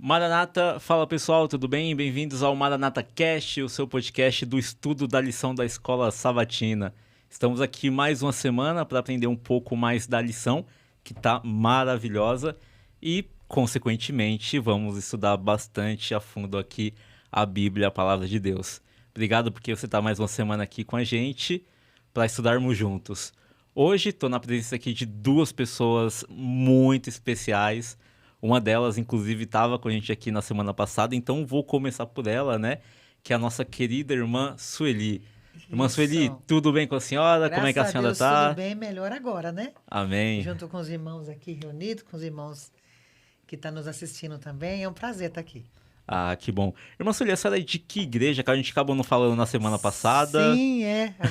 Maranata, fala pessoal, tudo bem? Bem-vindos ao Maranata Cast, o seu podcast do estudo da lição da Escola Sabatina. Estamos aqui mais uma semana para aprender um pouco mais da lição, que está maravilhosa, e, consequentemente, vamos estudar bastante a fundo aqui a Bíblia, a Palavra de Deus. Obrigado porque você está mais uma semana aqui com a gente para estudarmos juntos. Hoje estou na presença aqui de duas pessoas muito especiais. Uma delas, inclusive, estava com a gente aqui na semana passada, então vou começar por ela, né? Que é a nossa querida irmã Sueli. Irmã Sueli, tudo bem com a senhora? Como é que a senhora Graças a Deus, tá? tudo bem, melhor agora, né? Amém. Junto com os irmãos aqui reunidos, com os irmãos que estão nos assistindo também. É um prazer estar aqui. Ah, que bom. Irmã Sueli, a senhora é de que igreja? Que a gente acabou não falando na semana passada. Sim,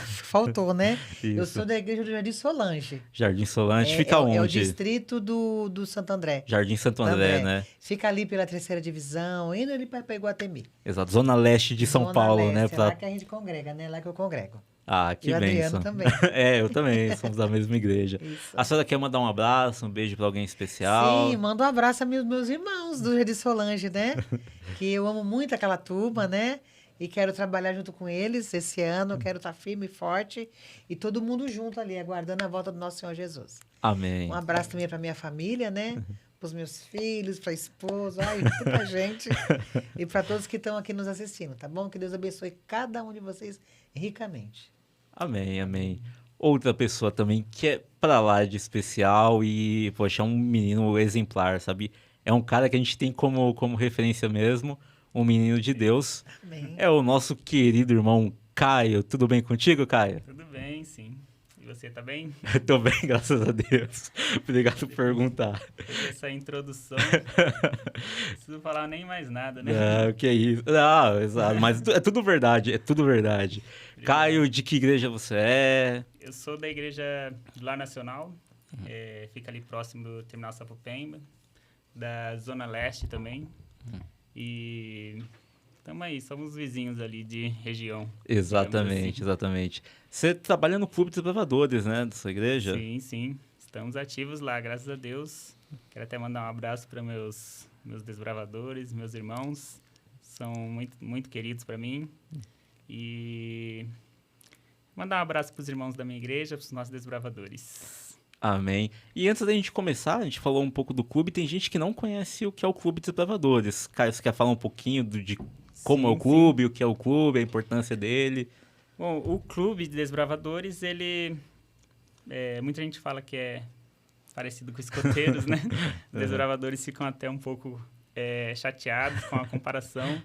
faltou, né? Eu Isso. sou da igreja do Jardim Solange. Jardim Solange, fica É o onde? distrito do Santo André. Jardim Santo André, né? Fica ali pela terceira divisão, indo ali para Iguatemi. Exato, Zona Leste de São Zona Paulo, Leste, né? É lá que a gente congrega, né? É lá que eu congrego. Ah, que E o Adriano bênção. também. É, eu também, somos da mesma igreja. Isso. A senhora quer mandar um abraço, um beijo para alguém especial? Sim, manda um abraço a meus irmãos do Jardim Solange, né? Que eu amo muito aquela turma, né? E quero trabalhar junto com eles esse ano, quero estar firme e forte e todo mundo junto ali, aguardando a volta do nosso Senhor Jesus. Amém. Um abraço também para minha família, né? Para os meus filhos, para a esposa, ai, muita gente. E para todos que estão aqui nos assistindo, tá bom? Que Deus abençoe cada um de vocês ricamente. Amém, amém. Outra pessoa também que é pra lá de especial e, poxa, é um menino exemplar, sabe? É um cara que a gente tem como referência mesmo, um menino de Deus. Amém. É o nosso querido irmão Caio. Tudo bem contigo, Caio? Tudo bem, sim. E você tá bem? Tô bem, graças a Deus. Obrigado por perguntar. Depois dessa introdução, não preciso falar nem mais nada, né? Ah, o que é isso? Ah, exato. Mas é tudo verdade, é tudo verdade. Caio, de que igreja você é? Eu sou da Igreja do Lar Nacional, fica ali próximo do Terminal Sapopemba, da Zona Leste também. E estamos aí, somos vizinhos ali de região. Exatamente, assim. exatamente. Você trabalha no Clube dos Desbravadores, né, da sua igreja? Sim, sim. Estamos ativos lá, graças a Deus. Quero até mandar um abraço para meus desbravadores, meus irmãos. São muito, muito queridos para mim. E mandar um abraço para os irmãos da minha igreja, para os nossos desbravadores. Amém. E antes da gente começar, a gente falou um pouco do clube, tem gente que não conhece o que é o Clube dos Desbravadores. Caio, você quer falar um pouquinho de como é o Sim, clube, o que é o clube, a importância dele? Bom, o Clube de Desbravadores, muita gente fala que é parecido com escoteiros, né? Os desbravadores ficam até um pouco chateados com a comparação,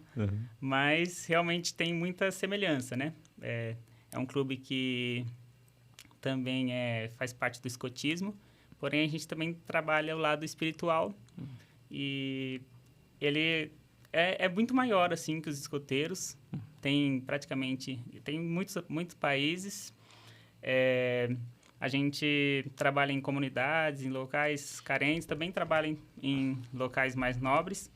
mas realmente tem muita semelhança, né? É um clube que também faz parte do escotismo, porém a gente também trabalha o lado espiritual e ele é muito maior assim que os escoteiros. Tem muitos países. A gente trabalha em comunidades, em locais carentes, também trabalha em locais mais nobres.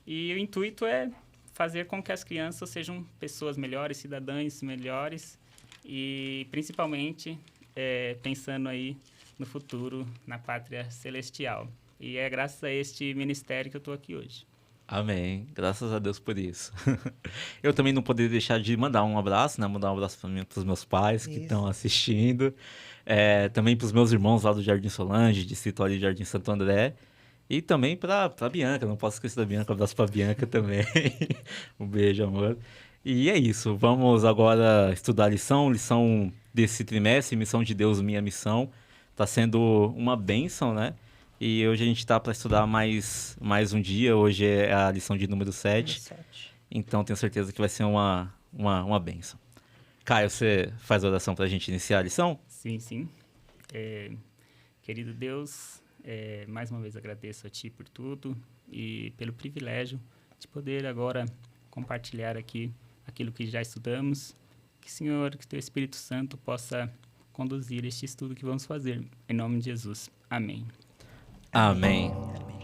E o intuito é fazer com que as crianças sejam pessoas melhores, cidadãos melhores e, principalmente, pensando aí no futuro, na pátria celestial. E é graças a este ministério que eu estou aqui hoje. Amém. Graças a Deus por isso. Eu também não poderia deixar de mandar um abraço, né? Mandar um abraço para os meus pais que estão assistindo. Também para os meus irmãos lá do Jardim Solange, distrito ali de Jardim Santo André. E também para a Bianca, não posso esquecer da Bianca, um abraço para a Bianca também. Um beijo, amor. E é isso, vamos agora estudar a lição desse trimestre, Missão de Deus, Minha Missão. Está sendo uma bênção, né? E hoje a gente está para estudar mais um dia. Hoje é a lição de número 7. Então tenho certeza que vai ser uma bênção. Caio, você faz a oração para a gente iniciar a lição? Sim, sim. Querido Deus, mais uma vez agradeço a Ti por tudo e pelo privilégio de poder agora compartilhar aqui aquilo que já estudamos. Que, Senhor, que Teu Espírito Santo possa conduzir este estudo que vamos fazer. Em nome de Jesus. Amém. Amém.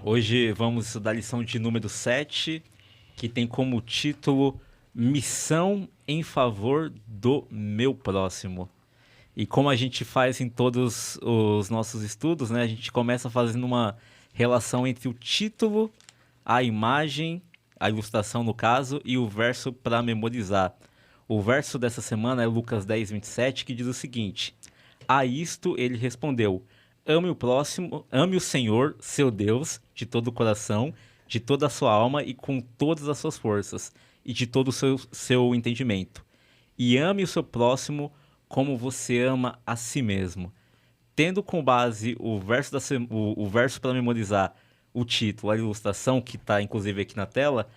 Hoje vamos estudar a lição de número 7, que tem como título Missão em favor do meu próximo. E como a gente faz em todos os nossos estudos, né, a gente começa fazendo uma relação entre o título a imagem, a ilustração no caso, e o verso para memorizar. O verso dessa semana é Lucas 10, 27, que diz o seguinte: a isto ele respondeu: ame o próximo, ame o Senhor, seu Deus, de todo o coração, de toda a sua alma e com todas as suas forças, e de todo o seu entendimento. E ame o seu próximo como você ama a si mesmo. Tendo com base o verso para memorizar, o título, a ilustração, que está inclusive aqui na tela,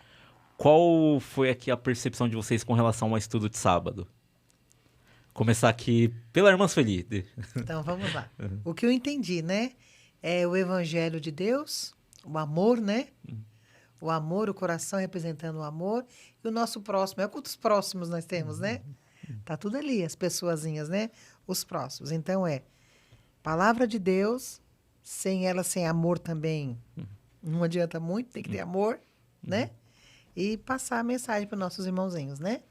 qual foi aqui a percepção de vocês com relação ao estudo de sábado? Começar aqui pela irmã Sueli. Então, vamos lá. O que eu entendi, né? É o evangelho de Deus, o amor, né? O amor, o coração representando o amor. E o nosso próximo. É quantos próximos nós temos, né? Tá tudo ali, as pessoazinhas, né? Os próximos. Então, palavra de Deus, sem ela, sem amor também, não adianta muito, tem que ter amor, né? E passar a mensagem para os nossos irmãozinhos, né?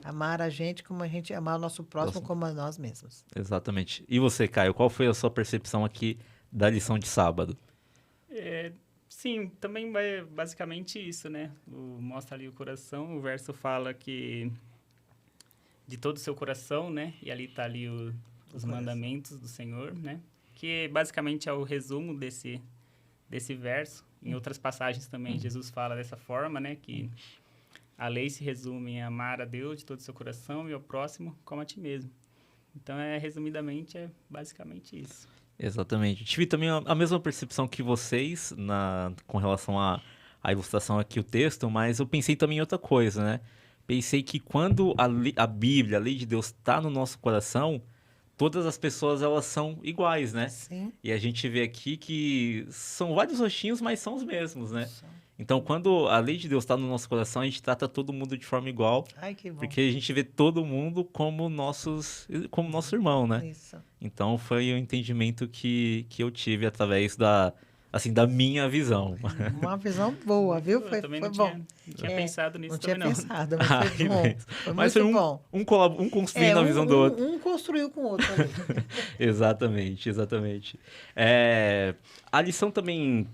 Amar a gente como a gente amar o nosso próximo, como a nós mesmos. Exatamente. E você, Caio, qual foi a sua percepção aqui da lição de sábado? Sim, também é basicamente isso, né? Mostra ali o coração, o verso fala que de todo o seu coração, né? E ali está ali os mandamentos do Senhor, né? Que basicamente é o resumo desse verso. Em outras passagens também Jesus fala dessa forma, né? Que a lei se resume em amar a Deus de todo o seu coração e ao próximo como a ti mesmo. Então, resumidamente, é basicamente isso. Exatamente. Tive também a mesma percepção que vocês com relação à ilustração aqui, o texto, mas eu pensei também em outra coisa, né? Pensei que quando a Bíblia, a lei de Deus, está no nosso coração, todas as pessoas, elas são iguais, né? Sim. E a gente vê aqui que são vários rostinhos, mas são os mesmos, né? Então, quando a lei de Deus está no nosso coração, a gente trata todo mundo de forma igual. Ai, que bom. Porque a gente vê todo mundo como nosso irmão, né? Isso. Então, foi o entendimento que eu tive através da minha visão. Uma visão boa, viu? Eu também foi não bom. tinha pensado nisso Não tinha também, não. pensado, mas foi bom. Foi Mas muito foi bom. um construindo a visão do outro. Um construiu com o outro ali. Exatamente. A lição também,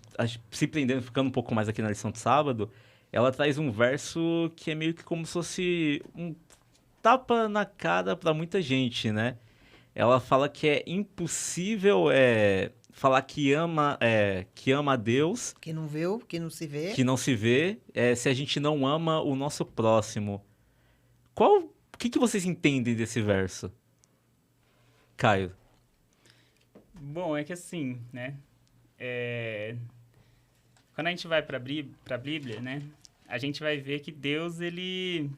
se prendendo, ficando um pouco mais aqui na lição de sábado, ela traz um verso que é meio que como se fosse um tapa na cara para muita gente, né? Ela fala que é impossível falar que ama a Deus, Que não viu, que não se vê. que não se vê, se a gente não ama o nosso próximo. O que vocês entendem desse verso? Caio. Bom, é que assim, né? Quando a gente vai para a Bíblia, né? A gente vai ver que Deus, ele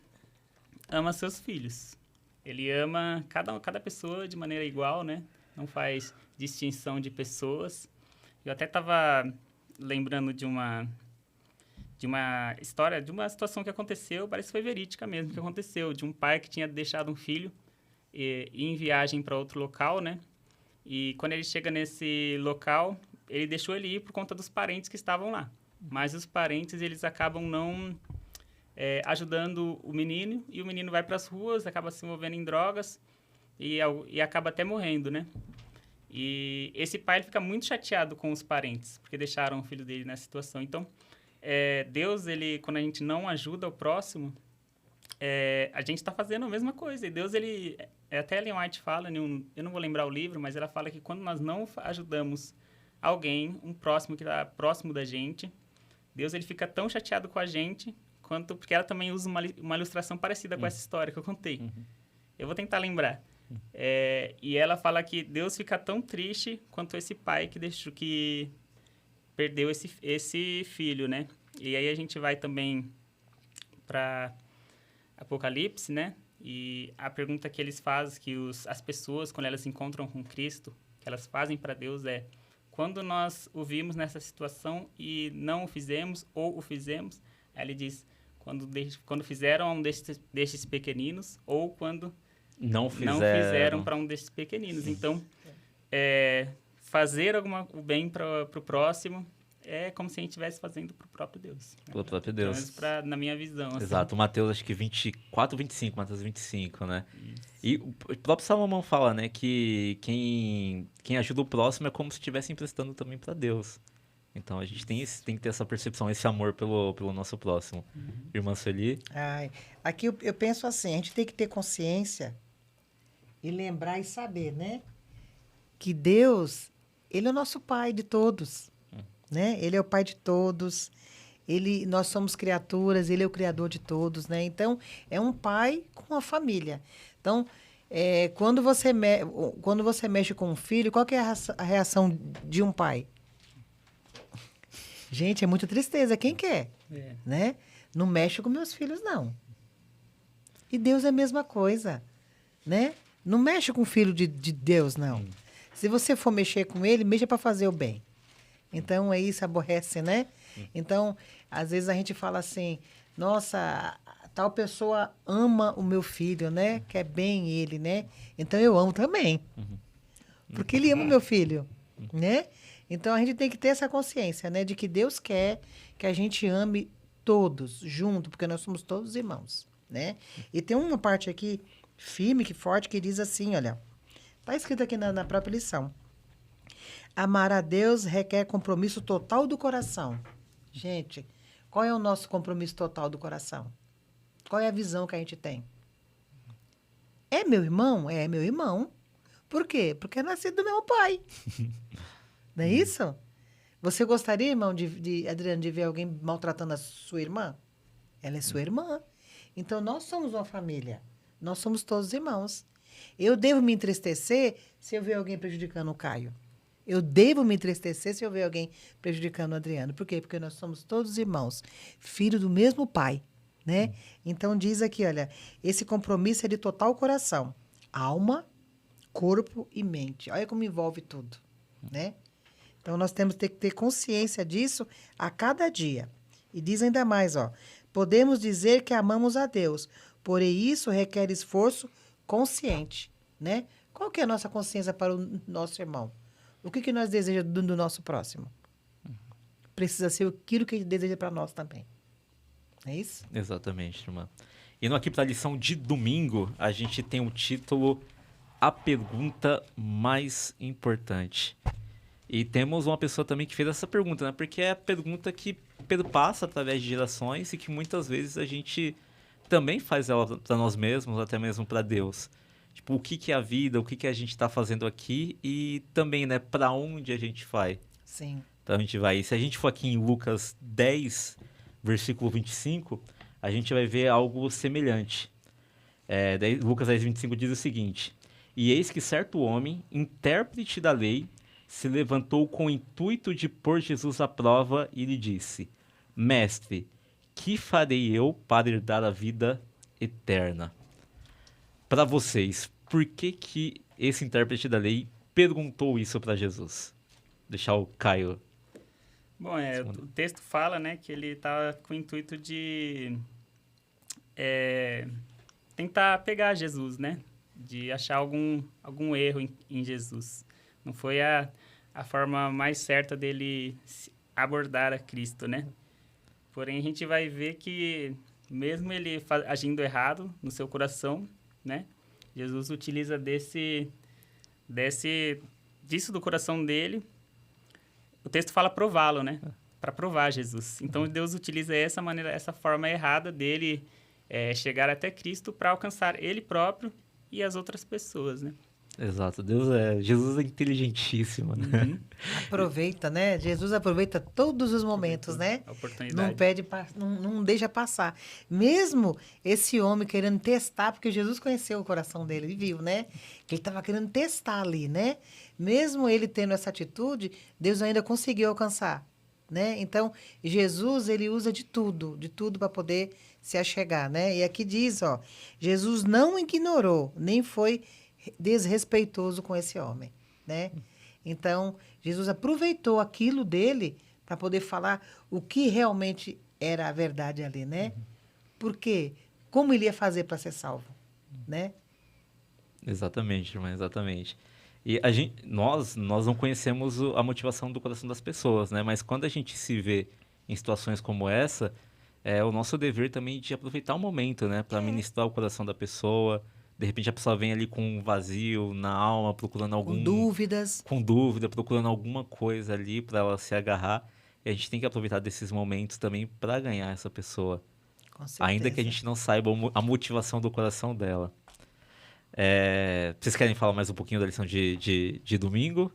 ama seus filhos. Ele ama cada pessoa de maneira igual, né? Não faz distinção de pessoas. Eu até estava lembrando de uma história, de uma situação que aconteceu, parece que foi verídica mesmo, que aconteceu, de um pai que tinha deixado um filho ir em viagem para outro local, né? E quando ele chega nesse local, ele deixou ele ir por conta dos parentes que estavam lá. Mas os parentes, eles acabam não ajudando o menino, e o menino vai para as ruas, acaba se envolvendo em drogas e acaba até morrendo, né? E esse pai ele fica muito chateado com os parentes, porque deixaram o filho dele nessa situação. Então, Deus, quando a gente não ajuda o próximo, a gente está fazendo a mesma coisa. E Deus, até Ellen White fala, eu não vou lembrar o livro, mas ela fala que quando nós não ajudamos alguém, um próximo que está próximo da gente, Deus ele fica tão chateado com a gente, porque ela também usa uma ilustração parecida com essa história que eu contei. Eu vou tentar lembrar. E ela fala que Deus fica tão triste quanto esse pai que perdeu esse filho, né? E aí a gente vai também para Apocalipse, né? E a pergunta que eles fazem, que as pessoas, quando elas se encontram com Cristo, que elas fazem para Deus quando nós o vimos nessa situação e não o fizemos, ou o fizemos, aí ele diz, quando fizeram a um destes pequeninos, ou quando não fizeram para um desses pequeninos. Então, fazer o bem para o próximo é como se a gente estivesse fazendo para o próprio Deus. Né? Para o próprio Deus. Pelo menos na minha visão. Exato. Assim. Mateus, acho que 24, 25, Mateus 25, né? Isso. E o próprio Salomão fala, né, que quem ajuda o próximo é como se estivesse emprestando também para Deus. Então a gente tem que ter essa percepção, esse amor pelo nosso próximo. Irmã Sueli? Ai, aqui eu penso assim, a gente tem que ter consciência e lembrar e saber, né? Que Deus, Ele é o nosso Pai de todos, né? Ele é o Pai de todos, nós somos criaturas, Ele é o Criador de todos, né? Então, é um pai com uma família. Então, quando você mexe com um filho, qual que é a reação de um pai? Gente, é muita tristeza. Quem quer? Né? Não mexe com meus filhos, não. E Deus é a mesma coisa, né? Não mexe com o filho de Deus, não. Se você for mexer com ele, mexa para fazer o bem. Então, é isso, aborrece, né? Então, às vezes a gente fala assim, nossa, tal pessoa ama o meu filho, né? Quer bem ele, né? Então, eu amo também. Porque ele ama o meu filho, né? Então, a gente tem que ter essa consciência, né? De que Deus quer que a gente ame todos, junto, porque nós somos todos irmãos, né? E tem uma parte aqui, firme, que forte, que diz assim, olha, está escrito aqui na própria lição. Amar a Deus requer compromisso total do coração. Gente, qual é o nosso compromisso total do coração? Qual é a visão que a gente tem? É meu irmão? É meu irmão. Por quê? Porque é nascido do meu pai. Não é isso? Você gostaria, irmão, Adriano, de ver alguém maltratando a sua irmã? Ela é sua irmã. Então, nós somos uma família. Nós somos todos irmãos. Eu devo me entristecer se eu ver alguém prejudicando o Caio. Eu devo me entristecer se eu ver alguém prejudicando o Adriano. Por quê? Porque nós somos todos irmãos, filhos do mesmo pai, né? Então, diz aqui, olha, esse compromisso é de total coração, alma, corpo e mente. Olha como envolve tudo, né? Então, nós temos que ter consciência disso a cada dia. E diz ainda mais, ó, podemos dizer que amamos a Deus, porém isso requer esforço consciente, né? Qual que é a nossa consciência para o nosso irmão? O que nós desejamos do nosso próximo? Precisa ser aquilo que ele deseja para nós também. É isso? Exatamente, irmã. Indo aqui para a lição de domingo, a gente tem o título A Pergunta Mais Importante. E temos uma pessoa também que fez essa pergunta, né? Porque é a pergunta que perpassa através de gerações e que muitas vezes a gente também faz ela para nós mesmos, até mesmo para Deus. Tipo, o que é a vida, o que a gente está fazendo aqui e também, né, para onde a gente vai. Sim. Para onde a gente vai. E se a gente for aqui em Lucas 10, versículo 25, a gente vai ver algo semelhante. Lucas 10, 25 diz o seguinte: E eis que certo homem, intérprete da lei, se levantou com o intuito de pôr Jesus à prova e lhe disse: Mestre, que farei eu para herdar a vida eterna? Para vocês, por que esse intérprete da lei perguntou isso para Jesus? Deixar o Caio. Bom, o texto fala, né, que ele estava com o intuito de tentar pegar Jesus, né? De achar algum erro em Jesus. Não foi a forma mais certa dele abordar a Cristo, né? Porém, a gente vai ver que, mesmo ele agindo errado no seu coração, né? Jesus utiliza disso do coração dele. O texto fala prová-lo, né? Para provar Jesus. Então, Deus utiliza essa forma errada dele chegar até Cristo para alcançar ele próprio e as outras pessoas, né? Exato. Jesus é inteligentíssimo, né? Uhum. Aproveita, né? Jesus aproveita todos os momentos, né? A oportunidade. Não deixa passar. Mesmo esse homem querendo testar, porque Jesus conheceu o coração dele e viu, né? Que ele estava querendo testar ali, né? Mesmo ele tendo essa atitude, Deus ainda conseguiu alcançar, né? Então, Jesus, ele usa de tudo para poder se achegar, né? E aqui diz, ó, Jesus não ignorou, nem foi desrespeitoso com esse homem, né? Então, Jesus aproveitou aquilo dele para poder falar o que realmente era a verdade ali, né? Por quê? Como ele ia fazer para ser salvo, né? Exatamente, irmã, exatamente. E nós não conhecemos a motivação do coração das pessoas, né? Mas quando a gente se vê em situações como essa, é o nosso dever também de aproveitar o momento, né? Para ministrar o coração da pessoa. De repente a pessoa vem ali com um vazio na alma, procurando Com dúvidas. Com dúvida, procurando alguma coisa ali para ela se agarrar. E a gente tem que aproveitar desses momentos também para ganhar essa pessoa. Com certeza. Ainda que a gente não saiba a motivação do coração dela. Vocês querem falar mais um pouquinho da lição de domingo?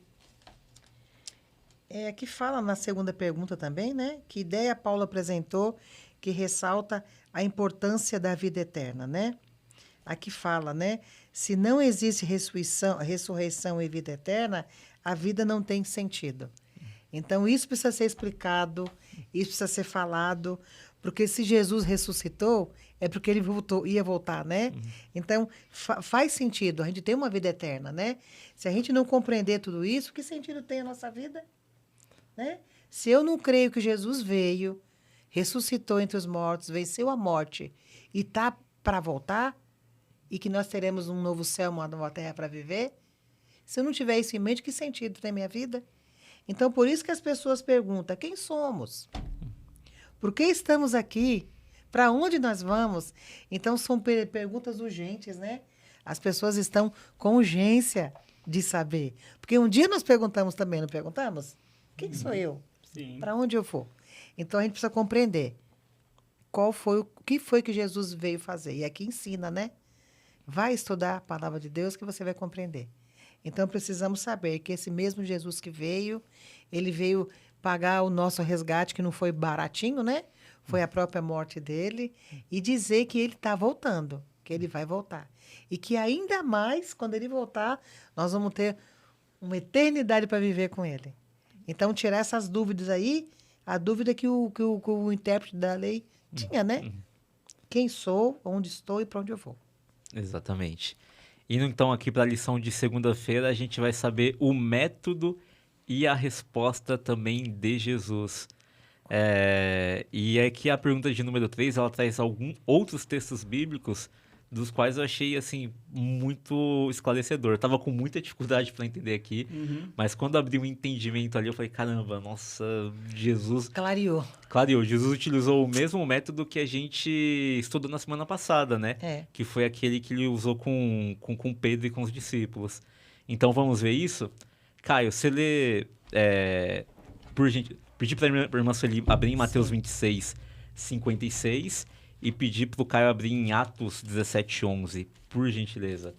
Que fala na segunda pergunta também, né? Que ideia Paulo apresentou que ressalta a importância da vida eterna, né? Aqui fala, né? Se não existe ressurreição e vida eterna, a vida não tem sentido. Então, isso precisa ser explicado, isso precisa ser falado, porque se Jesus ressuscitou, é porque ele ia voltar, né? Então, faz sentido, a gente tem uma vida eterna, né? Se a gente não compreender tudo isso, que sentido tem a nossa vida? Né? Se eu não creio que Jesus veio, ressuscitou entre os mortos, venceu a morte e está para voltar, e que nós teremos um novo céu, uma nova terra para viver, se eu não tiver isso em mente, que sentido tem minha vida? Então, por isso que as pessoas perguntam, quem somos? Por que estamos aqui? Para onde nós vamos? Então, são perguntas urgentes, né? As pessoas estão com urgência de saber. Porque um dia nós perguntamos também, não perguntamos? Quem sou eu? Sim. Para onde eu vou? Então, a gente precisa compreender o que foi que Jesus veio fazer. E aqui ensina, né? Vai estudar a palavra de Deus que você vai compreender. Então, precisamos saber que esse mesmo Jesus que veio, ele veio pagar o nosso resgate, que não foi baratinho, né? Foi a própria morte dele. E dizer que ele está voltando, que ele vai voltar. E que ainda mais, quando ele voltar, nós vamos ter uma eternidade para viver com ele. Então, tirar essas dúvidas aí, a dúvida que o intérprete da lei tinha, né? Quem sou, onde estou e para onde eu vou. Exatamente. Indo então aqui para a lição de segunda-feira, a gente vai saber o método e a resposta também de Jesus. E aqui a pergunta de número 3, ela traz outros textos bíblicos dos quais eu achei, assim, muito esclarecedor. Eu tava com muita dificuldade para entender aqui, mas quando abri um entendimento ali, eu falei, caramba, nossa, Jesus... Clareou. Jesus utilizou o mesmo método que a gente estudou na semana passada, né? Que foi aquele que ele usou com Pedro e com os discípulos. Então, vamos ver isso? Caio, você lê... Pedi para a irmã Sueli abrir em Mateus 26, 56... E pedir para o Caio abrir em Atos 17:11, por gentileza.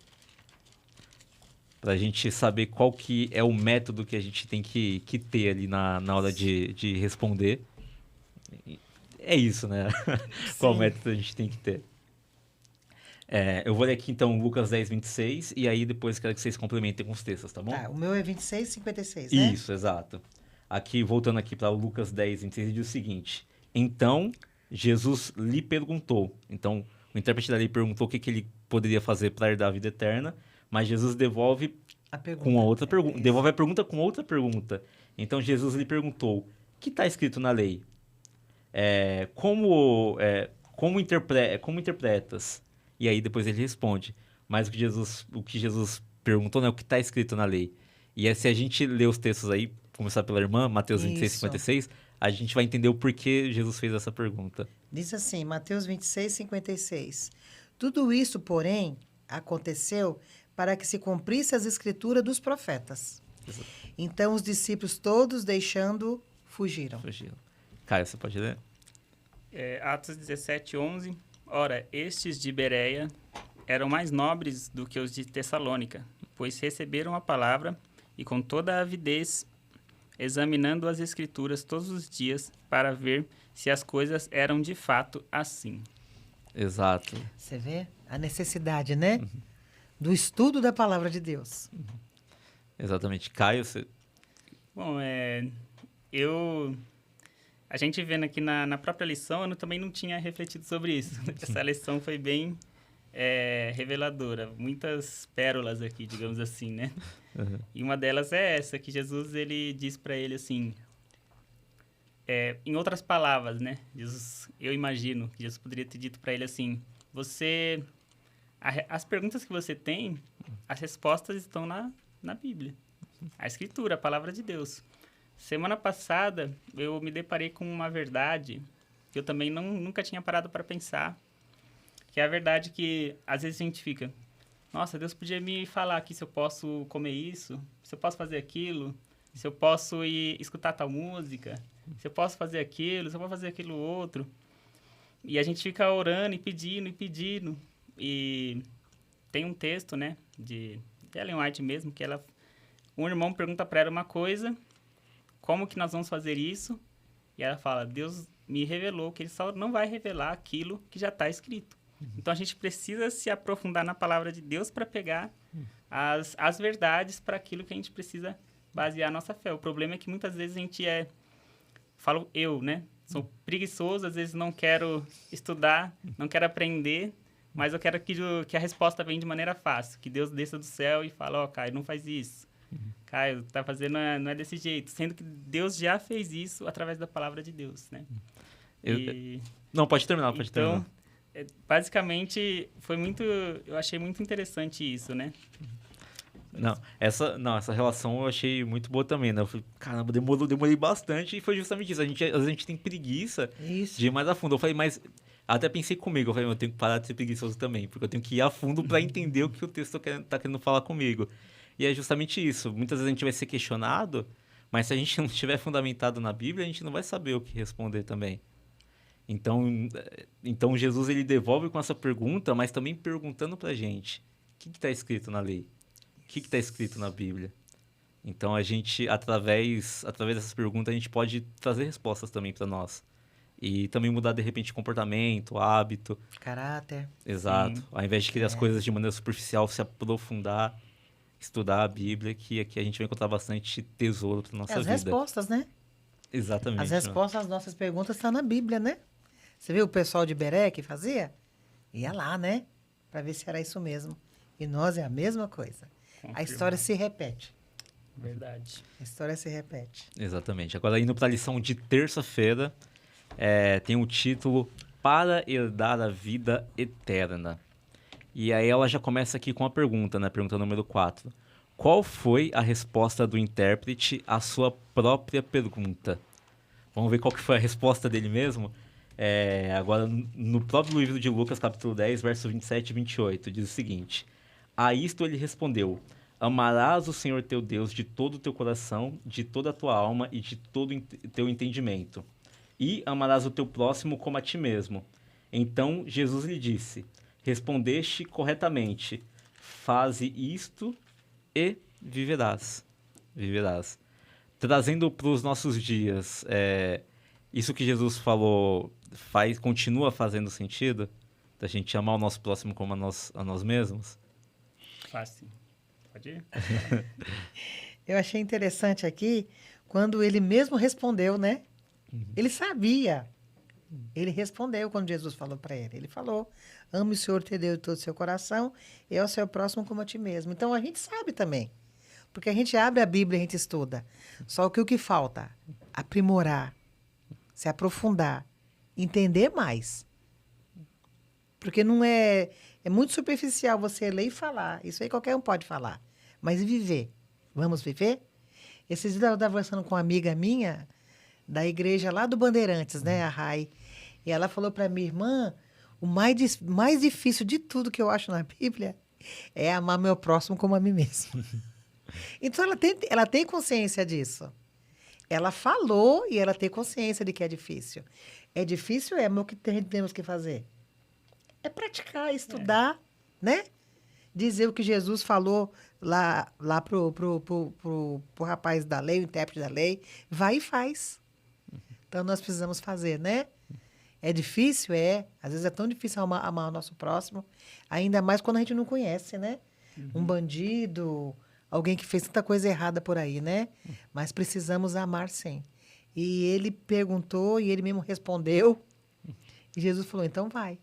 Para a gente saber qual que é o método que a gente tem que ter ali na hora de responder. É isso, né? Qual método a gente tem que ter. Eu vou ler aqui, então, Lucas 10, 26, e aí depois quero que vocês complementem com os textos, tá bom? Tá, o meu é 26, 56, né? Isso, exato. Aqui, voltando aqui para Lucas 10, 26, diz o seguinte. Então... Jesus lhe perguntou. Então, o intérprete da lei perguntou o que ele poderia fazer para herdar a vida eterna, mas Jesus devolve com a outra pergunta. Devolve a pergunta com outra pergunta. Então, Jesus lhe perguntou: o que está escrito na lei? Como interpretas? E aí depois ele responde. Mas o que Jesus perguntou não é o que está escrito na lei. E se a gente ler os textos aí, começar pela irmã, Mateus 26, 56, a gente vai entender o porquê Jesus fez essa pergunta. Diz assim, Mateus 26, 56. Tudo isso, porém, aconteceu para que se cumprisse as escrituras dos profetas. Exato. Então, os discípulos todos, deixando, fugiram. Caio, você pode ler? Atos 17, 11. Ora, estes de Bereia eram mais nobres do que os de Tessalônica, pois receberam a palavra e com toda a avidez examinando as escrituras todos os dias para ver se as coisas eram de fato assim. Exato. Você vê a necessidade, né? Do estudo da palavra de Deus. Exatamente. Caio, você... Bom, a gente vendo aqui na própria lição, eu também não tinha refletido sobre isso. Essa lição foi bem reveladora. Muitas pérolas aqui, digamos assim, né? Uhum. E uma delas é essa, que Jesus, ele diz para ele assim, em outras palavras, né? Jesus, eu imagino que Jesus poderia ter dito para ele assim, as perguntas que você tem, as respostas estão na Bíblia. A Escritura, a Palavra de Deus. Semana passada, eu me deparei com uma verdade que eu também nunca tinha parado para pensar, que é a verdade que às vezes a gente fica... Nossa, Deus podia me falar aqui se eu posso comer isso, se eu posso fazer aquilo, se eu posso ir escutar tal música, se eu posso fazer aquilo, se eu posso fazer aquilo outro. E a gente fica orando e pedindo, e pedindo. E tem um texto, né, de Ellen White mesmo, que um irmão pergunta para ela uma coisa, como que nós vamos fazer isso? E ela fala, Deus me revelou que ele só não vai revelar aquilo que já está escrito. Então, a gente precisa se aprofundar na palavra de Deus para pegar as verdades para aquilo que a gente precisa basear a nossa fé. O problema é que muitas vezes a gente falo eu, né? Sou preguiçoso, às vezes não quero estudar, não quero aprender, mas eu quero que a resposta venha de maneira fácil. Que Deus desça do céu e fala, ó, Caio, não faz isso. Caio, tá fazendo, não é desse jeito. Sendo que Deus já fez isso através da palavra de Deus, né? Não, pode terminar, pode terminar. Então, basicamente, eu achei muito interessante isso, né? Essa relação eu achei muito boa também, né? Eu falei, caramba, demorei bastante e foi justamente isso. Às vezes a gente tem preguiça de ir mais a fundo. Eu falei, mas... Até pensei comigo, eu falei, eu tenho que parar de ser preguiçoso também, porque eu tenho que ir a fundo para entender o que o texto tá querendo falar comigo. E é justamente isso. Muitas vezes a gente vai ser questionado, mas se a gente não estiver fundamentado na Bíblia, a gente não vai saber o que responder também. Então Jesus ele devolve com essa pergunta, mas também perguntando pra gente, o que está escrito na lei? O que está escrito na Bíblia? Então a gente, através dessas perguntas, a gente pode trazer respostas também para nós. E também mudar, de repente, comportamento, hábito. Caráter. Exato. Ao invés de querer as coisas de maneira superficial, se aprofundar, estudar a Bíblia, que aqui a gente vai encontrar bastante tesouro para nossa vida. As respostas, né? Exatamente. As respostas às nossas perguntas estão na Bíblia, né? Você viu o pessoal de Beré que fazia? Ia lá, né? Para ver se era isso mesmo. E nós é a mesma coisa. A história se repete. Verdade. A história se repete. Exatamente. Agora, indo para a lição de terça-feira, tem o título Para Herdar a Vida Eterna. E aí ela já começa aqui com a pergunta, né? Pergunta número 4. Qual foi a resposta do intérprete à sua própria pergunta? Vamos ver qual que foi a resposta dele mesmo? Agora, no próprio livro de Lucas, capítulo 10, versos 27 e 28, diz o seguinte. A isto ele respondeu, amarás o Senhor teu Deus de todo o teu coração, de toda a tua alma e de todo o teu entendimento. E amarás o teu próximo como a ti mesmo. Então Jesus lhe disse, respondeste corretamente, faze isto e viverás. Trazendo para os nossos dias, isso que Jesus falou continua fazendo sentido? Da gente amar o nosso próximo como a nós mesmos? Fácil. Pode ir? Eu achei interessante aqui, quando ele mesmo respondeu, né? Ele sabia. Ele respondeu quando Jesus falou para ele. Ele falou, ame o Senhor teu Deus de todo o seu coração e ao seu próximo como a ti mesmo. Então, a gente sabe também. Porque a gente abre a Bíblia e a gente estuda. Só que o que falta? Aprimorar, se aprofundar, entender mais. Porque não é muito superficial você ler e falar. Isso aí qualquer um pode falar. Mas e viver? Vamos viver? Esses dias eu estava conversando com uma amiga minha da igreja lá do Bandeirantes, né, a Rai. E ela falou para minha irmã, o mais difícil de tudo que eu acho na Bíblia é amar meu próximo como a mim mesmo. Então, ela tem consciência disso. Ela falou e ela tem consciência de que é difícil. É difícil, mas o que temos que fazer? É praticar, estudar, né? Dizer o que Jesus falou lá pro rapaz da lei, o intérprete da lei. Vai e faz. Então, nós precisamos fazer, né? É difícil? Às vezes é tão difícil amar o nosso próximo. Ainda mais quando a gente não conhece, né? Um bandido, alguém que fez tanta coisa errada por aí, né? Mas precisamos amar, sim. E ele perguntou e ele mesmo respondeu. E Jesus falou, então vai,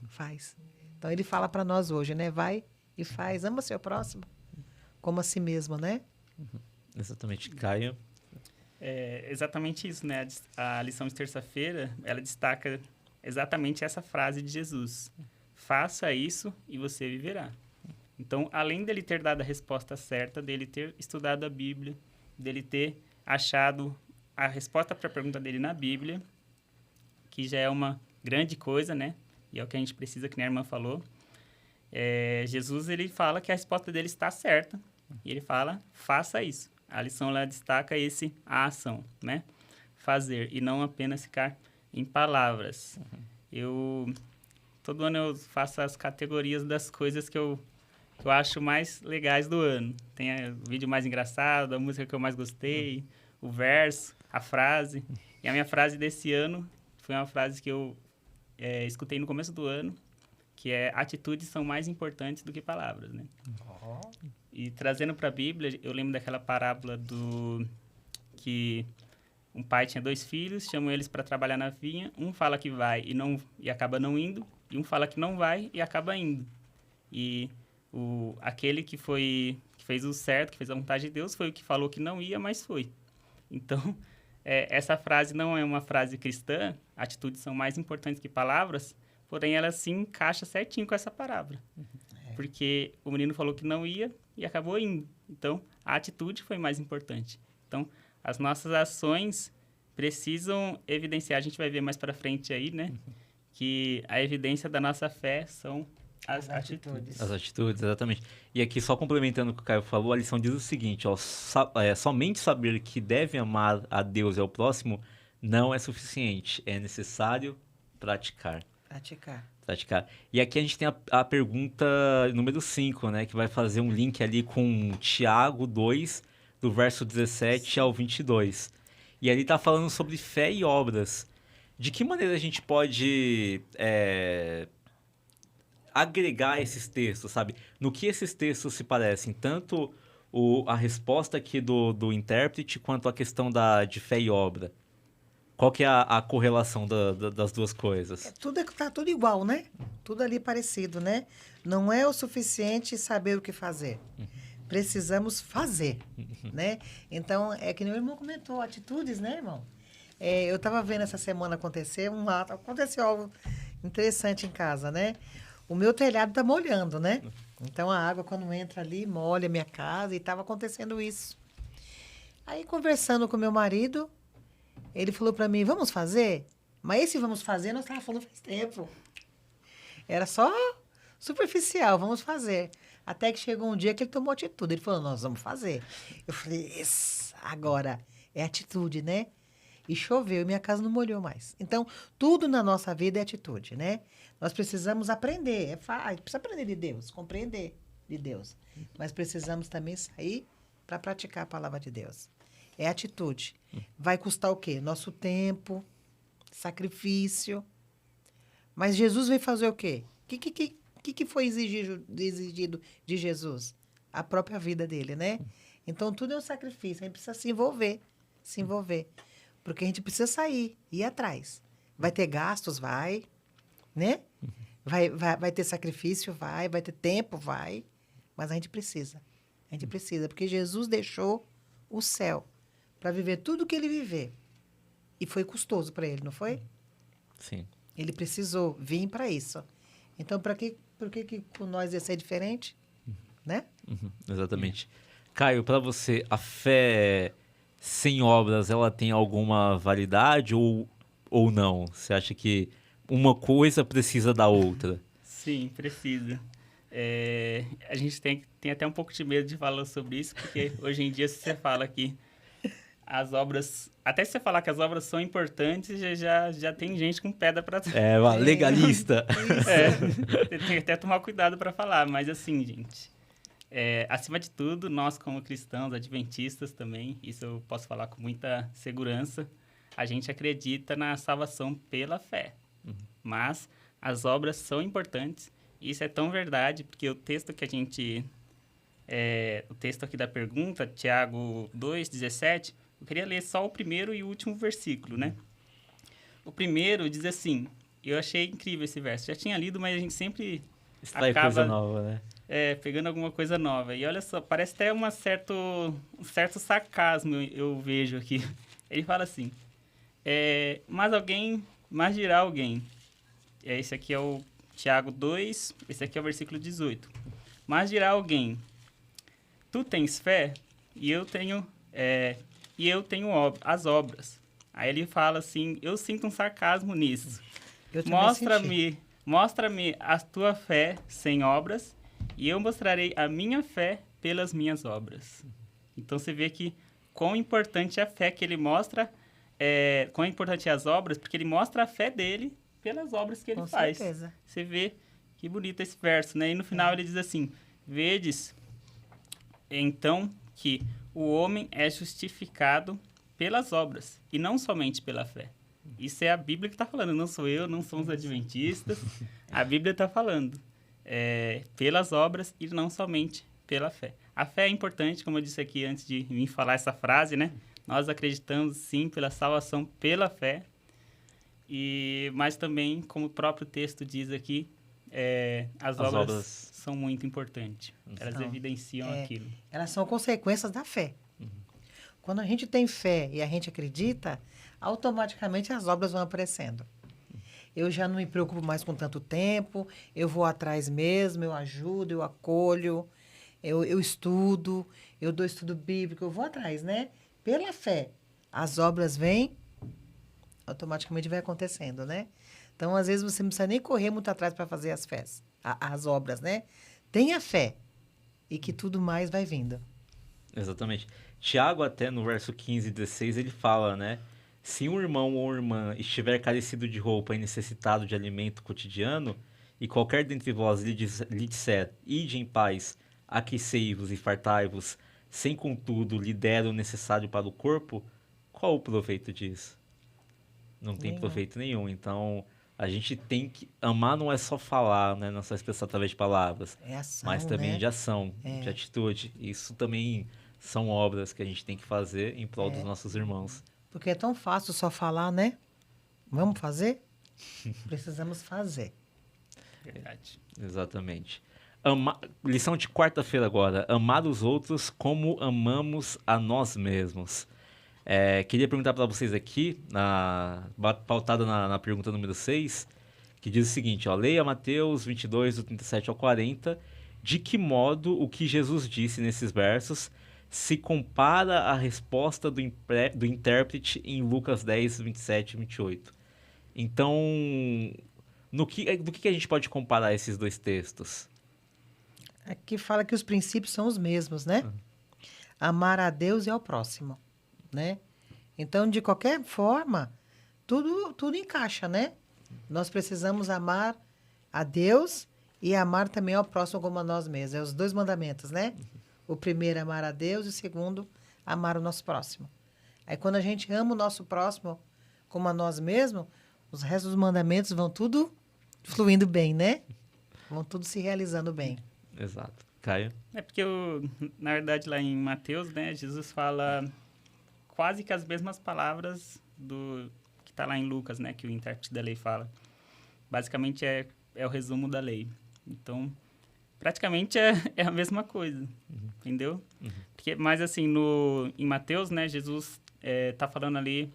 faz. Então, ele fala para nós hoje, né? Vai e faz. Ama seu próximo como a si mesmo, né? Exatamente. Caio? É exatamente isso, né? A lição de terça-feira, ela destaca exatamente essa frase de Jesus. Faça isso e você viverá. Então, além dele ter dado a resposta certa, dele ter estudado a Bíblia, dele ter achado a resposta para a pergunta dele na Bíblia, que já é uma grande coisa, né? E é o que a gente precisa, que nem a irmã falou. Jesus, ele fala que a resposta dele está certa. E ele fala, faça isso. a lição ela destaca a ação, né? Fazer, e não apenas ficar em palavras. Todo ano eu faço as categorias das coisas que eu acho mais legais do ano. Tem o vídeo mais engraçado, a música que eu mais gostei, o verso, a frase. E a minha frase desse ano foi uma frase que eu escutei no começo do ano, que é: atitudes são mais importantes do que palavras, né? E trazendo para a Bíblia, eu lembro daquela parábola que um pai tinha 2 filhos, chamam eles para trabalhar na vinha, um fala que vai e acaba não indo, e um fala que não vai e acaba indo. E aquele que fez o certo, que fez a vontade de Deus, foi o que falou que não ia, mas foi. Então, essa frase não é uma frase cristã, atitudes são mais importantes que palavras, porém ela se encaixa certinho com essa palavra. Porque o menino falou que não ia e acabou indo. Então, a atitude foi mais importante. Então, as nossas ações precisam evidenciar, a gente vai ver mais para frente aí, né? Que a evidência da nossa fé são as atitudes. As atitudes, exatamente. E aqui, só complementando o que o Caio falou, a lição diz o seguinte, ó, somente saber que deve amar a Deus e ao próximo não é suficiente, é necessário praticar. Praticar. E aqui a gente tem a pergunta número 5, né, que vai fazer um link ali com Tiago 2, do verso 17 ao 22. E ali está falando sobre fé e obras. De que maneira a gente pode agregar esses textos, sabe? No que esses textos se parecem? Tanto a resposta aqui do intérprete, quanto a questão de fé e obra. Qual que é a correlação das duas coisas? Tá tudo igual, né? Tudo ali parecido, né? Não é o suficiente saber o que fazer. Precisamos fazer, né? Então, é que nem o irmão comentou, atitudes, né, irmão? Eu estava vendo essa semana aconteceu algo interessante em casa, né? O meu telhado tá molhando, né? Então, a água, quando entra ali, molha a minha casa e estava acontecendo isso. Aí, conversando com meu marido, ele falou para mim, vamos fazer? Mas esse vamos fazer, nós estávamos falando faz tempo. Era só superficial, vamos fazer. Até que chegou um dia que ele tomou atitude. Ele falou, nós vamos fazer. Eu falei, agora é atitude, né? E choveu e minha casa não molhou mais. Então, tudo na nossa vida é atitude, né? Nós precisamos aprender. Precisa aprender de Deus, compreender de Deus. Mas precisamos também sair para praticar a palavra de Deus. É atitude. Vai custar o quê? Nosso tempo, sacrifício. Mas Jesus veio fazer o quê? O que foi exigido de Jesus? A própria vida dele, né? Então, tudo é um sacrifício. A gente precisa se envolver. Porque a gente precisa sair, ir atrás. Vai ter gastos? Vai. Né? Vai ter sacrifício? Vai ter tempo? Vai. Mas a gente precisa. Porque Jesus deixou o céu para viver tudo o que ele viveu. E foi custoso para ele, não foi? Sim. Ele precisou vir para isso. Então, por que com nós ia ser diferente? Né? Exatamente. Caio, para você, a fé sem obras, ela tem alguma validade ou não? Você acha que uma coisa precisa da outra? Sim, precisa. A gente tem até um pouco de medo de falar sobre isso, porque hoje em dia, se você fala que as obras... Até se você falar que as obras são importantes, já tem gente com pedra para trás. Legalista. Tem que até tomar cuidado para falar, mas assim, gente... acima de tudo, nós como cristãos, adventistas também, isso eu posso falar com muita segurança, a gente acredita na salvação pela fé. Mas as obras são importantes. Isso é tão verdade, porque o texto que a gente... o texto aqui da pergunta, Tiago 2:17, eu queria ler só o primeiro e o último versículo, né? O primeiro diz assim, eu achei incrível esse verso. Já tinha lido, mas a gente sempre Extrai coisa nova, né? Pegando alguma coisa nova. E olha só, parece até um certo sarcasmo eu vejo aqui. Ele fala assim, mas dirá alguém. Esse aqui é o Tiago 2, esse aqui é o versículo 18. Mas dirá alguém, tu tens fé e eu tenho as obras. Aí ele fala assim, eu sinto um sarcasmo nisso. Mostra-me a tua fé sem obras e eu mostrarei a minha fé pelas minhas obras. Então, você vê que quão importante é a fé que ele mostra, quão importante é as obras, porque ele mostra a fé dele pelas obras que ele Com faz. certeza. Você vê que bonito esse verso, né? E no final ele diz assim, vedes, então, que o homem é justificado pelas obras, e não somente pela fé. Isso é a Bíblia que está falando, não sou eu, não são os adventistas. A Bíblia está falando pelas obras e não somente pela fé. A fé é importante, como eu disse aqui antes de mim falar essa frase, né? Nós acreditamos, sim, pela salvação pela fé, mas também, como o próprio texto diz aqui, as obras são muito importantes. Elas evidenciam aquilo. Elas são consequências da fé. Quando a gente tem fé e a gente acredita, automaticamente as obras vão aparecendo. Eu já não me preocupo mais com tanto tempo, eu vou atrás mesmo, eu ajudo, eu acolho, eu estudo, eu dou estudo bíblico, eu vou atrás, né? Pela fé. As obras vêm, automaticamente vai acontecendo, né? Então, às vezes, você não precisa nem correr muito atrás para fazer as obras, né? Tenha fé e que tudo mais vai vindo. Exatamente. Tiago, até no verso 15 e 16, ele fala, né? Se um irmão ou irmã estiver carecido de roupa e necessitado de alimento cotidiano, e qualquer dentre vós lhe disser, ide em paz, aquecei-vos e fartai-vos, sem contudo lhe der o necessário para o corpo, qual o proveito disso? Não tem proveito nenhum. Então, a gente tem que... Amar não é só falar, né? Não é só expressar através de palavras. É ação, mas também né? de ação, de atitude. Isso também são obras que a gente tem que fazer em prol dos nossos irmãos. Porque é tão fácil só falar, né? Vamos fazer? Precisamos fazer. Verdade. Exatamente. Lição de quarta-feira agora. Amar os outros como amamos a nós mesmos. Queria perguntar para vocês aqui, pautada na pergunta número 6, que diz o seguinte, leia Mateus 22, do 37 ao 40, de que modo o que Jesus disse nesses versos se compara à resposta do intérprete em Lucas 10, 27 e 28. Então, do que a gente pode comparar esses dois textos? Aqui fala que os princípios são os mesmos, né? Amar a Deus e ao próximo, né? Então, de qualquer forma, tudo encaixa, né? Nós precisamos amar a Deus e amar também ao próximo como a nós mesmos. É os dois mandamentos, né? O primeiro, amar a Deus, e o segundo, amar o nosso próximo. Aí, quando a gente ama o nosso próximo como a nós mesmos, os restos dos mandamentos vão tudo fluindo bem, né? Vão tudo se realizando bem. Exato. Caio? Porque, na verdade, lá em Mateus, né, Jesus fala quase que as mesmas palavras que está lá em Lucas, né, que o intérprete da lei fala. Basicamente, é o resumo da lei. Então, praticamente é a mesma coisa, entendeu? Mas, assim, em Mateus, né, Jesus está falando ali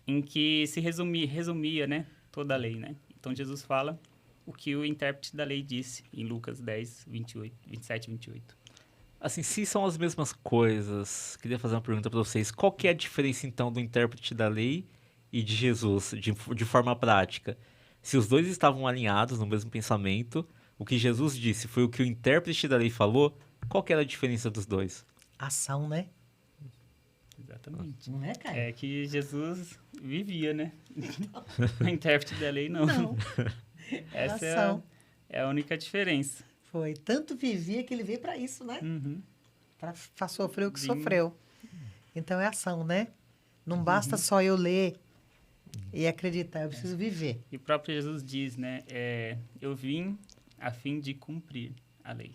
em que se resumia, né, toda a lei, né? Então, Jesus fala o que o intérprete da lei disse em Lucas 10, 27 e 28. Assim, se são as mesmas coisas, queria fazer uma pergunta para vocês. Qual que é a diferença, então, do intérprete da lei e de Jesus, de forma prática? Se os dois estavam alinhados no mesmo pensamento, o que Jesus disse foi o que o intérprete da lei falou, qual que era a diferença dos dois? Ação, né? Exatamente. Não é, Caio? É que Jesus vivia, né? O intérprete da lei, não. Não. Essa é a única diferença. Foi. Tanto vivia que ele veio para isso, né? Uhum. Para sofrer o que sofreu. Então, é ação, né? Não basta só eu ler e acreditar, eu preciso viver. E o próprio Jesus diz, né? Eu vim a fim de cumprir a lei,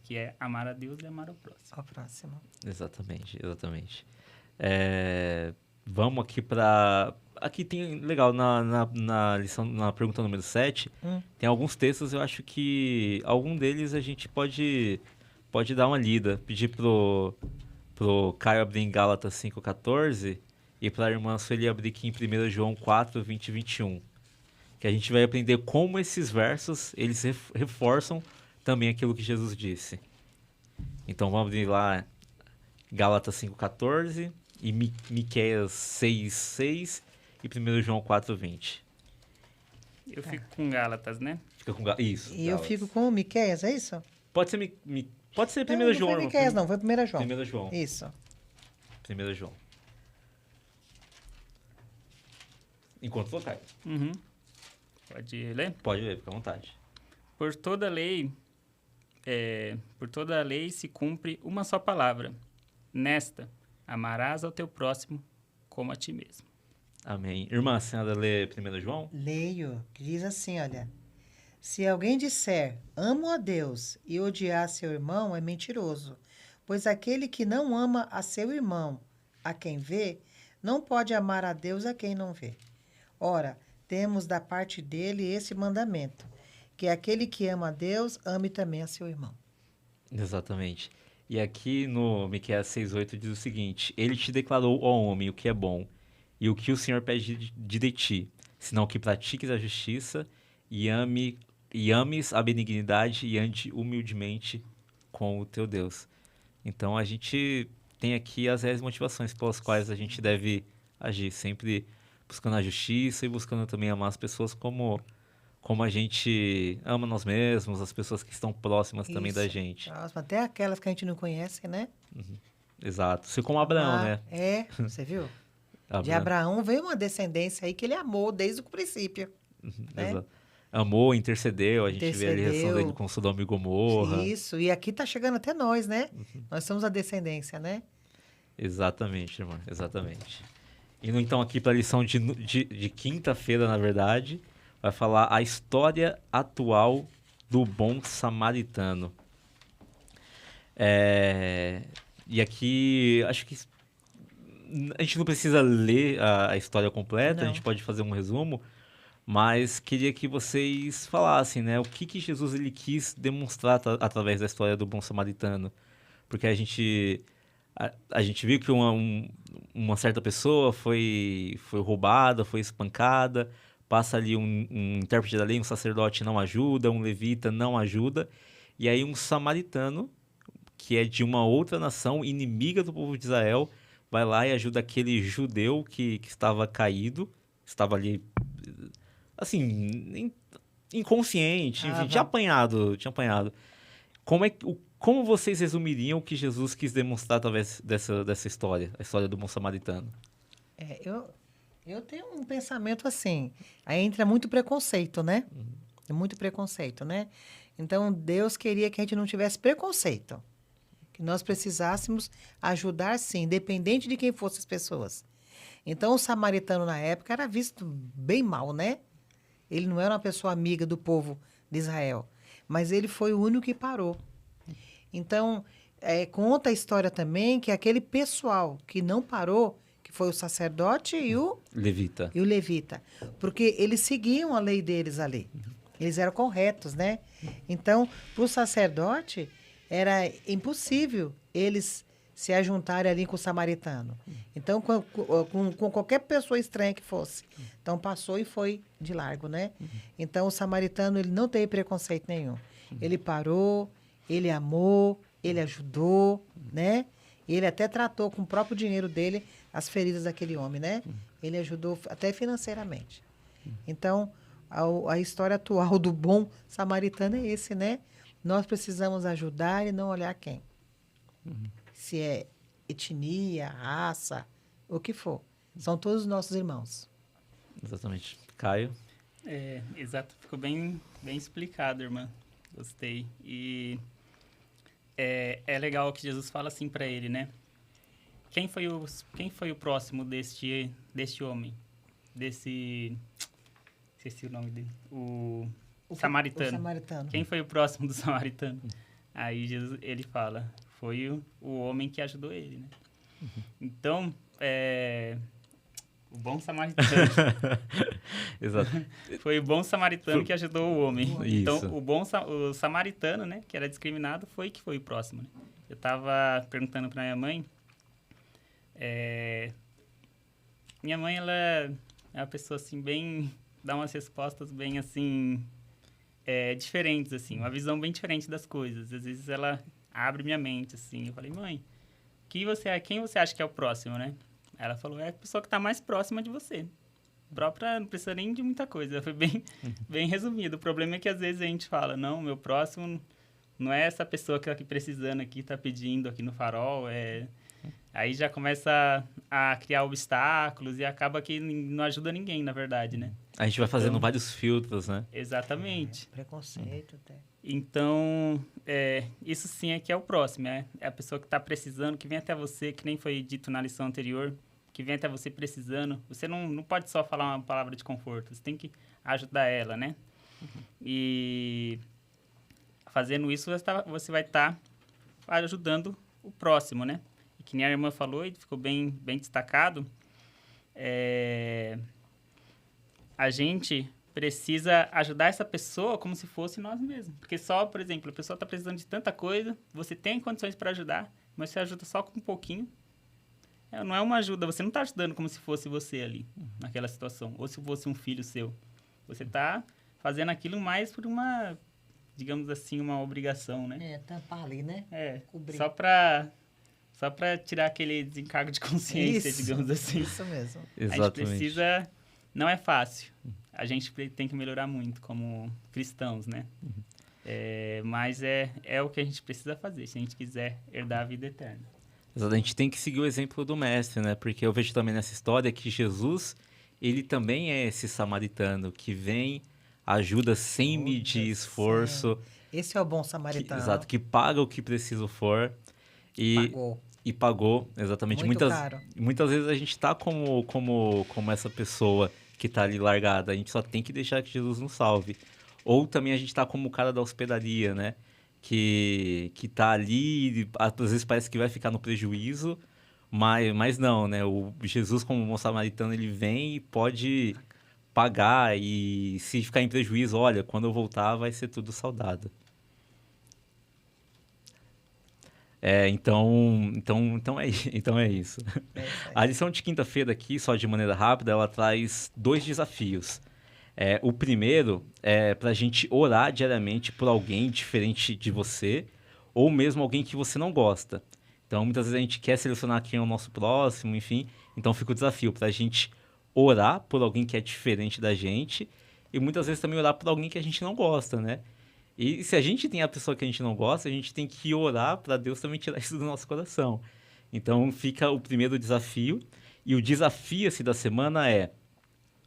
que é amar a Deus e amar ao próximo. Ao próximo. Exatamente. Vamos aqui para... Aqui tem, legal, na lição, na pergunta número 7, tem alguns textos, eu acho que algum deles a gente pode dar uma lida. Pedir pro Caio abrir em Gálatas 5,14 e para a irmã Sueli abrir aqui em 1 João 4, 20 e 21. Que a gente vai aprender como esses versos, eles reforçam também aquilo que Jesus disse. Então vamos abrir lá Gálatas 5,14 e Miqueias 6,6 e 1 João 4,20. Eu fico com Gálatas, né? Fica com Isso. E eu fico com o Miqueias, é isso? Pode ser Pode ser 1 Não João. foi Miqueias, não. Foi 1 João. 1 João. Isso. 1 João. Enquanto for, Caio. Uhum. Pode ler? Pode ler, fica à vontade. Por toda lei se cumpre uma só palavra. Nesta, amarás ao teu próximo como a ti mesmo. Amém. Irmã, a senhora lê 1 João? Leio, que diz assim, olha. Se alguém disser, amo a Deus, e odiar seu irmão, é mentiroso. Pois aquele que não ama a seu irmão, a quem vê, não pode amar a Deus a quem não vê. Ora, temos da parte dele esse mandamento, que aquele que ama a Deus, ame também a seu irmão. Exatamente. E aqui no Miqueias 6,8 diz o seguinte: Ele te declarou, ó homem, o que é bom, e o que o Senhor pede de ti, senão que pratiques a justiça e ames a benignidade e ande humildemente com o teu Deus. Então a gente tem aqui as reais motivações pelas quais a gente deve agir, sempre buscando a justiça e buscando também amar as pessoas como a gente ama nós mesmos, as pessoas que estão próximas também da Isso. gente. Próximo, até aquelas que a gente não conhece, né? Exato. Ser como Abraão, né? É, você viu? De Abraão veio uma descendência aí que ele amou desde o princípio. Né? Exato. Amou, intercedeu, a gente vê ali a relação dele com Sodoma e Gomorra. Isso, e aqui tá chegando até nós, né? Nós somos a descendência, né? Exatamente, irmã, exatamente. Indo então aqui para a lição de quinta-feira, na verdade, vai falar a história atual do bom samaritano. E aqui, acho que a gente não precisa ler a história completa, Não. a gente pode fazer um resumo, mas queria que vocês falassem, né, o que Jesus ele quis demonstrar através da história do bom samaritano. Porque a gente viu que uma certa pessoa foi roubada, foi espancada, passa ali um intérprete da lei, um sacerdote não ajuda, um levita não ajuda, e aí um samaritano, que é de uma outra nação, inimiga do povo de Israel, vai lá e ajuda aquele judeu que estava caído, estava ali, assim, inconsciente, enfim, tinha apanhado. Como vocês resumiriam o que Jesus quis demonstrar através dessa história, a história do bom samaritano? Eu tenho um pensamento assim, aí entra muito preconceito, né? Muito preconceito, né? Então, Deus queria que a gente não tivesse preconceito. Que nós precisássemos ajudar, sim, independente de quem fossem as pessoas. Então, o samaritano, na época, era visto bem mal, né? Ele não era uma pessoa amiga do povo de Israel, mas ele foi o único que parou. Então, conta a história também que aquele pessoal que não parou, que foi o sacerdote e o levita, porque eles seguiam a lei deles ali. Eles eram corretos, né? Então, para o sacerdote, era impossível eles se ajuntarem ali com o samaritano. Então, com qualquer pessoa estranha que fosse. Então, passou e foi de largo, né? Então, o samaritano, ele não teve preconceito nenhum. Ele parou, ele amou, ele ajudou, né? Ele até tratou com o próprio dinheiro dele as feridas daquele homem, né? Ele ajudou até financeiramente. Então, a história atual do bom samaritano é esse, né? Nós precisamos ajudar e não olhar quem. Se é etnia, raça, o que for. São todos nossos irmãos. Exatamente. Caio? Exato. Ficou bem explicado, irmã. Gostei. E é legal que Jesus fala assim para ele, né? Quem foi o próximo deste homem? Esqueci o nome dele. O samaritano. O samaritano. Quem foi o próximo do samaritano? Aí Jesus, ele fala, foi o homem que ajudou ele, né? Então, o bom samaritano. Exato. Foi o bom samaritano que ajudou o homem. Isso. Então, o samaritano, né, que era discriminado, foi o próximo, né? Eu estava perguntando para minha mãe. Minha mãe, ela é uma pessoa, assim, bem... Dá umas respostas bem, assim... diferentes, assim. Uma visão bem diferente das coisas. Às vezes, ela abre minha mente, assim. Eu falei, mãe, quem você acha que é o próximo, né? Ela falou, é a pessoa que está mais próxima de você. Própria, não precisa nem de muita coisa. Foi bem resumido. O problema é que às vezes a gente fala, não, meu próximo Não é essa pessoa que está aqui precisando, aqui está pedindo aqui no farol. Aí já começa a criar obstáculos e acaba que não ajuda ninguém, na verdade, né? A gente vai fazendo vários filtros, né? Exatamente. Preconceito até. Então, isso sim é que é o próximo, é a pessoa que está precisando, que vem até você, que nem foi dito na lição anterior, que vem até você precisando. Você não pode só falar uma palavra de conforto, você tem que ajudar ela, né? E fazendo isso, você vai estar ajudando o próximo, né? E que nem a irmã falou, e ficou bem destacado, a gente precisa ajudar essa pessoa como se fosse nós mesmos. Porque só, por exemplo, a pessoa está precisando de tanta coisa, você tem condições para ajudar, mas você ajuda só com um pouquinho. Não é uma ajuda, você não está ajudando como se fosse você ali, naquela situação, ou se fosse um filho seu. Você está fazendo aquilo mais por uma, digamos assim, uma obrigação, né? Tampar ali, né? Cobrir. Só para tirar aquele desencargo de consciência, digamos assim. Isso mesmo. Exatamente. A gente precisa... Não é fácil. A gente tem que melhorar muito como cristãos, né? Mas é o que a gente precisa fazer, se a gente quiser herdar a vida eterna. Exato, a gente tem que seguir o exemplo do mestre, né? Porque eu vejo também nessa história que Jesus, ele também é esse samaritano que vem, ajuda sem medir esforço. Esse é o bom samaritano. Exato, que paga o que preciso for. E pagou, exatamente. Muito caro. Muitas vezes a gente está como essa pessoa que está ali largada. A gente só tem que deixar que Jesus nos salve. Ou também a gente está como o cara da hospedaria, né? Que tá ali e às vezes parece que vai ficar no prejuízo, mas não, né? O Jesus, como bom samaritano, ele vem e pode pagar. E se ficar em prejuízo, olha, quando eu voltar vai ser tudo saudado. Então é isso. A lição de quinta-feira aqui, só de maneira rápida, ela traz 2 desafios. O primeiro é para a gente orar diariamente por alguém diferente de você, ou mesmo alguém que você não gosta. Então, muitas vezes a gente quer selecionar quem é o nosso próximo, enfim. Então, fica o desafio para a gente orar por alguém que é diferente da gente, e muitas vezes também orar por alguém que a gente não gosta, né? E se a gente tem a pessoa que a gente não gosta, a gente tem que orar para Deus também tirar isso do nosso coração. Então, fica o primeiro desafio. E o desafio da semana é: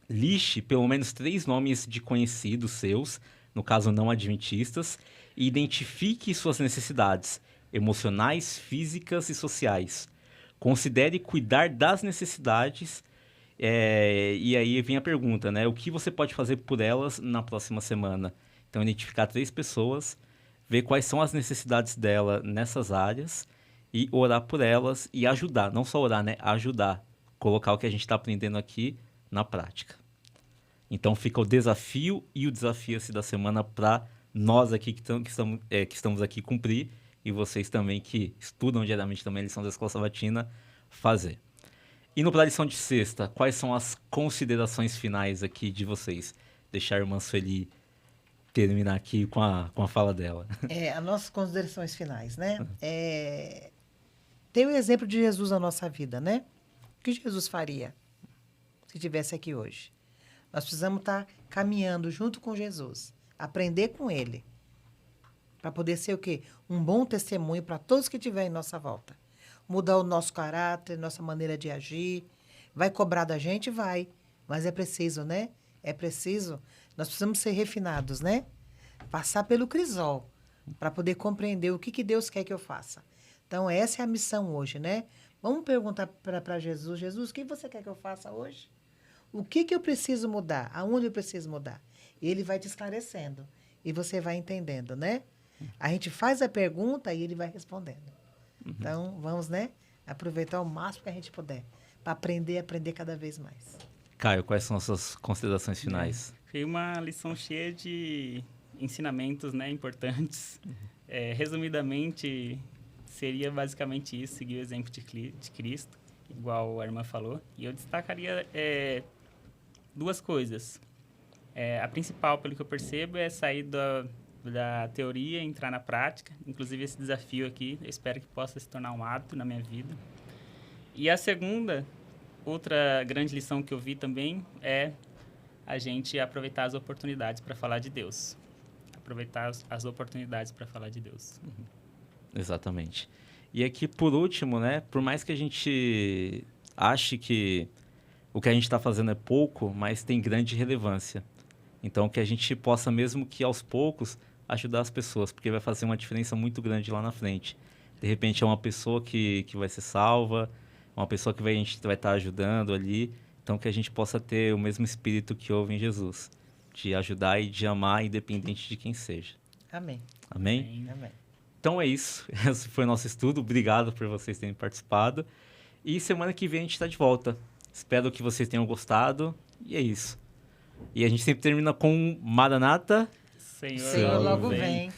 lixe pelo menos 3 nomes de conhecidos seus, no caso não adventistas, e identifique suas necessidades emocionais, físicas e sociais. Considere cuidar das necessidades. E aí vem a pergunta, né? O que você pode fazer por elas na próxima semana? Então, identificar 3 pessoas, ver quais são as necessidades dela nessas áreas e orar por elas e ajudar. Não só orar, né? Ajudar. Colocar o que a gente está aprendendo aqui na prática. Então, fica o desafio e o desafio da semana para nós aqui que estamos aqui cumprir, e vocês também que estudam diariamente também a lição da Escola Sabatina fazer. E no para a lição de sexta, quais são as considerações finais aqui de vocês? Deixar a irmã Sueli terminar aqui com a fala dela. As nossas considerações finais, né? Tem o exemplo de Jesus na nossa vida, né? O que Jesus faria se estivesse aqui hoje? Nós precisamos estar caminhando junto com Jesus, aprender com Ele, para poder ser o quê? Um bom testemunho para todos que estiverem em nossa volta. Mudar o nosso caráter, nossa maneira de agir. Vai cobrar da gente? Vai. Mas é preciso, né? É preciso. Nós precisamos ser refinados, né? Passar pelo crisol, para poder compreender o que Deus quer que eu faça. Então, essa é a missão hoje, né? Vamos perguntar para Jesus: Jesus, o que você quer que eu faça hoje? O que eu preciso mudar? Aonde eu preciso mudar? E Ele vai te esclarecendo. E você vai entendendo, né? A gente faz a pergunta e Ele vai respondendo. Então, vamos, né? Aproveitar o máximo que a gente puder para aprender cada vez mais. Caio, quais são as suas considerações finais? Foi uma lição cheia de ensinamentos, né, importantes. Resumidamente, seria basicamente isso: seguir o exemplo de Cristo, igual a irmã falou. E eu destacaria 2 coisas. A principal, pelo que eu percebo, é sair da teoria e entrar na prática. Inclusive, esse desafio aqui, eu espero que possa se tornar um hábito na minha vida. E a segunda, outra grande lição que eu vi também, é a gente aproveitar as oportunidades para falar de Deus. aproveitar as oportunidades para falar de Deus. Exatamente. E aqui, por último, né? Por mais que a gente ache que o que a gente está fazendo é pouco, mas tem grande relevância. Então, que a gente possa, mesmo que aos poucos, ajudar as pessoas, porque vai fazer uma diferença muito grande lá na frente. De repente, é uma pessoa que vai ser salva, uma pessoa que a gente vai estar ajudando ali. Então, que a gente possa ter o mesmo espírito que houve em Jesus, de ajudar e de amar, independente de quem seja. Amém. Amém? Amém. Então é isso. Esse foi o nosso estudo. Obrigado por vocês terem participado. E semana que vem a gente está de volta. Espero que vocês tenham gostado. E é isso. E a gente sempre termina com Maranata. Senhor, Senhor logo vem.